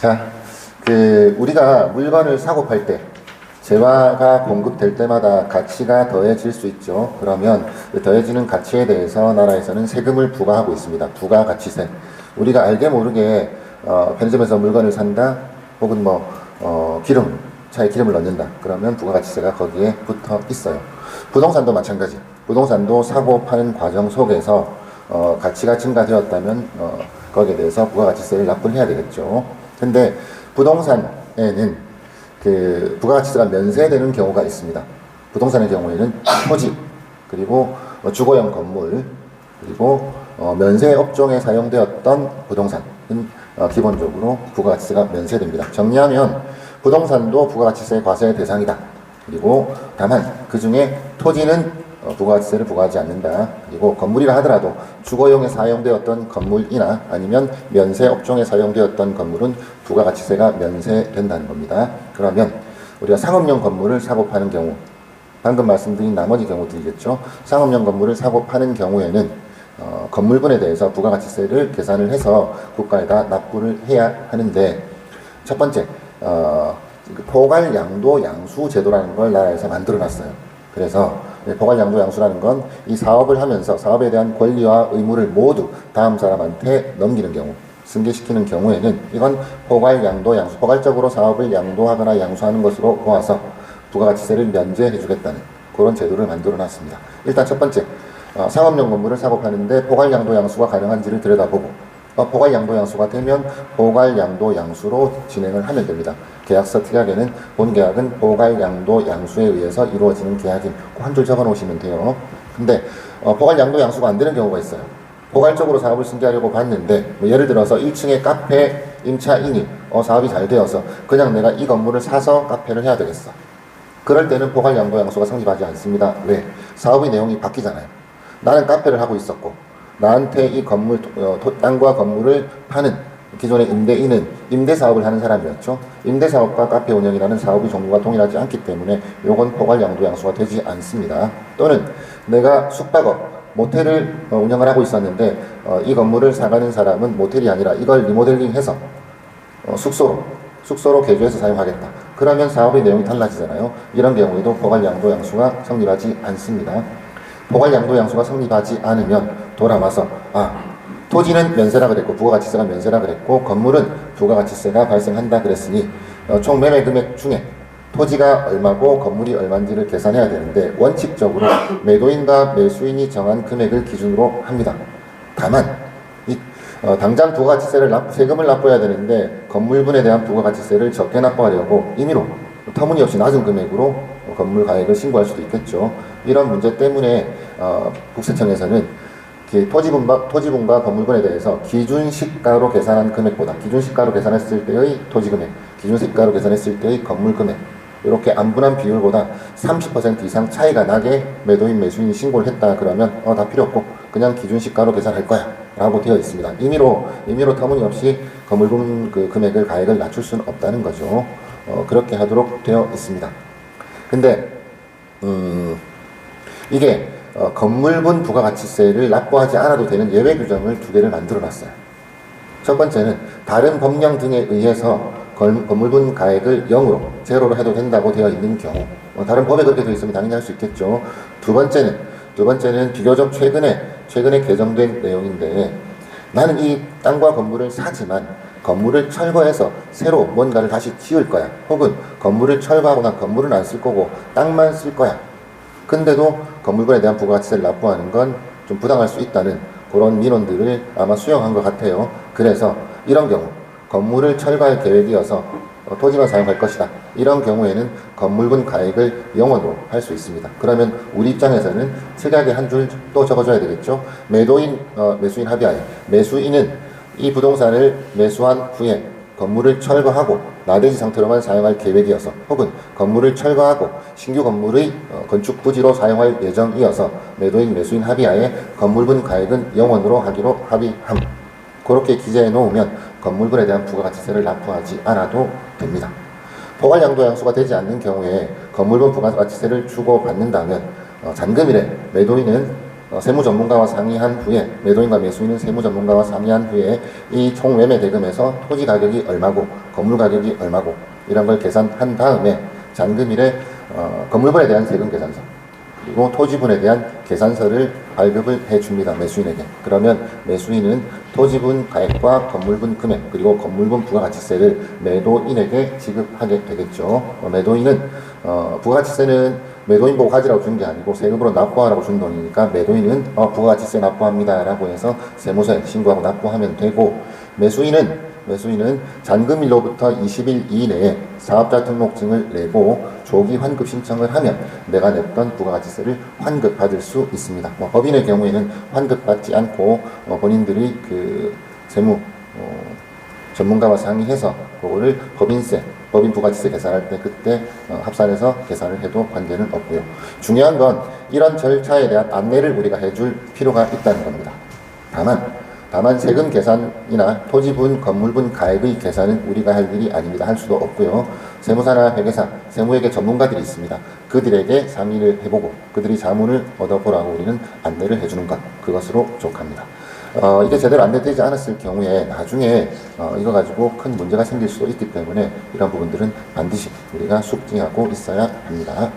자, 우리가 물건을 사고 팔 때, 재화가 공급될 때마다 가치가 더해질 수 있죠. 그러면 그 더해지는 가치에 대해서 나라에서는 세금을 부과하고 있습니다. 부가가치세. 우리가 알게 모르게 편의점에서 물건을 산다, 혹은 차에 기름을 넣는다. 그러면 부가가치세가 거기에 붙어 있어요. 부동산도 마찬가지. 부동산도 사고 파는 과정 속에서 가치가 증가되었다면 거기에 대해서 부가가치세를 납부를 해야 되겠죠. 근데 부동산에는 부가가치세가 면세되는 경우가 있습니다. 부동산의 경우에는 토지, 그리고 주거용 건물, 그리고 면세 업종에 사용되었던 부동산은 기본적으로 부가가치세가 면세됩니다. 정리하면 부동산도 부가가치세 과세 대상이다. 그리고 다만 그 중에 토지는 부가가치세를 부과하지 않는다. 그리고 건물이라 하더라도 주거용에 사용되었던 건물이나 아니면 면세 업종에 사용되었던 건물은 부가가치세가 면세된다는 겁니다. 그러면 우리가 상업용 건물을 사고 파는 경우, 방금 말씀드린 나머지 경우들이겠죠. 상업용 건물을 사고 파는 경우에는 건물분에 대해서 부가가치세를 계산을 해서 국가에다 납부를 해야 하는데, 첫 번째 포괄 양도 양수 제도라는 걸 나라에서 만들어 놨어요. 그래서 포괄 양도 양수라는 건 이 사업을 하면서 사업에 대한 권리와 의무를 모두 다음 사람한테 넘기는 경우, 승계시키는 경우에는 이건 포괄 양도 양수, 포괄적으로 사업을 양도하거나 양수하는 것으로 보아서 부가가치세를 면제해 주겠다는 그런 제도를 만들어 놨습니다. 일단 첫 번째, 상업용 건물을 사고 파는데 포괄 양도 양수가 가능한지를 들여다보고, 포괄 양도 양수가 되면 포괄 양도 양수로 진행을 하면 됩니다. 계약서 특약에는 본 계약은 포괄 양도 양수에 의해서 이루어지는 계약인 한 줄 적어 놓으시면 돼요. 근데 포괄 양도 양수가 안 되는 경우가 있어요. 포괄적으로 사업을 승계하려고 봤는데, 예를 들어서 1층에 카페 임차인이 사업이 잘 되어서 그냥 내가 이 건물을 사서 카페를 해야 되겠어. 그럴 때는 포괄 양도 양수가 성립하지 않습니다. 왜? 사업의 내용이 바뀌잖아요. 나는 카페를 하고 있었고 나한테 이 건물, 땅과 건물을 파는 기존의 임대인은 임대사업을 하는 사람이었죠. 임대사업과 카페 운영이라는 사업의 종류가 동일하지 않기 때문에 요건 포괄 양도 양수가 되지 않습니다. 또는 내가 숙박업, 모텔을 운영을 하고 있었는데 이 건물을 사가는 사람은 모텔이 아니라 이걸 리모델링해서 숙소로 개조해서 사용하겠다. 그러면 사업의 내용이 달라지잖아요. 이런 경우에도 포괄 양도 양수가 성립하지 않습니다. 포괄 양도 양수가 성립하지 않으면 돌아와서 토지는 면세라 그랬고 부가가치세가 면세라 그랬고 건물은 부가가치세가 발생한다 그랬으니 총 매매 금액 중에 토지가 얼마고 건물이 얼마인지를 계산해야 되는데, 원칙적으로 매도인과 매수인이 정한 금액을 기준으로 합니다. 다만 당장 부가가치세를 세금을 납부해야 되는데 건물분에 대한 부가가치세를 적게 납부하려고 임의로 터무니없이 낮은 금액으로 건물 가액을 신고할 수도 있겠죠. 이런 문제 때문에 국세청에서는 토지분과 건물분에 대해서 기준시가로 계산한 금액보다 기준시가로 계산했을 때의 토지금액, 기준시가로 계산했을 때의 건물금액, 이렇게 안분한 비율보다 30% 이상 차이가 나게 매도인 매수인이 신고를 했다 그러면 다 필요 없고 그냥 기준시가로 계산할 거야 라고 되어 있습니다. 임의로 터무니없이 건물분 금액을 가액을 낮출 수는 없다는 거죠. 그렇게 하도록 되어 있습니다. 근데 이게 건물분 부가가치세를 납부하지 않아도 되는 예외 규정을 2개를 만들어 놨어요. 첫 번째는 다른 법령 등에 의해서 건물분 가액을 0으로, 제로로 해도 된다고 되어 있는 경우, 다른 법에 그렇게 되어 있으면 당연히 할 수 있겠죠. 두 번째는 비교적 최근에 개정된 내용인데, 나는 이 땅과 건물을 사지만 건물을 철거해서 새로 뭔가를 다시 지을 거야. 혹은 건물을 철거하고 난 건물은 안 쓸 거고 땅만 쓸 거야. 근데도 건물분에 대한 부가가치세를 납부하는 건 좀 부당할 수 있다는 그런 민원들을 아마 수용한 것 같아요. 그래서 이런 경우 건물을 철거할 계획이어서 토지만 사용할 것이다. 이런 경우에는 건물분 가액을 0원으로 할 수 있습니다. 그러면 우리 입장에서는 특이하게 한 줄 또 적어줘야 되겠죠. 매수인 합의하에 매수인은 이 부동산을 매수한 후에 건물을 철거하고 나대지 상태로만 사용할 계획이어서, 혹은 건물을 철거하고 신규 건물의 건축 부지로 사용할 예정이어서 매도인 매수인 합의하에 건물분 가액은 0원으로 하기로 합의함. 그렇게 기재해 놓으면 건물분에 대한 부가가치세를 납부하지 않아도 됩니다. 포괄 양도 양수가 되지 않는 경우에 건물분 부가가치세를 주고 받는다면 잔금일에 매도인은 세무 전문가와 상의한 후에, 매도인과 매수인은 세무 전문가와 상의한 후에 이 총 매매 대금에서 토지 가격이 얼마고 건물 가격이 얼마고 이런 걸 계산한 다음에 잔금일에 건물분에 대한 세금 계산서 그리고 토지분에 대한 계산서를 발급을 해줍니다. 매수인에게. 그러면 매수인은 토지분 가액과 건물분 금액 그리고 건물분 부가가치세를 매도인에게 지급하게 되겠죠. 매도인은 부가가치세는 매도인 보고 가지라고 준 게 아니고 세금으로 납부하라고 준 돈이니까 매도인은 부가가치세 납부합니다 라고 해서 세무서에 신고하고 납부하면 되고, 매수인은 잔금일로부터 20일 이내에 사업자 등록증을 내고 조기 환급 신청을 하면 내가 냈던 부가가치세를 환급받을 수 있습니다. 법인의 경우에는 환급받지 않고 본인들이 그 세무 전문가와 상의해서 그거를 법인 부가가치세 계산할 때 그때 합산해서 계산을 해도 관계는 없고요. 중요한 건 이런 절차에 대한 안내를 우리가 해줄 필요가 있다는 겁니다. 다만 세금 계산이나 토지분, 건물분 가액의 계산은 우리가 할 일이 아닙니다. 할 수도 없고요. 세무사나 회계사, 세무회계 전문가들이 있습니다. 그들에게 상의를 해보고 그들이 자문을 얻어보라고 우리는 안내를 해주는 것, 그것으로 족합니다. 이게 제대로 안내되지 않았을 경우에 나중에 이거 가지고 큰 문제가 생길 수도 있기 때문에 이런 부분들은 반드시 우리가 숙지하고 있어야 합니다.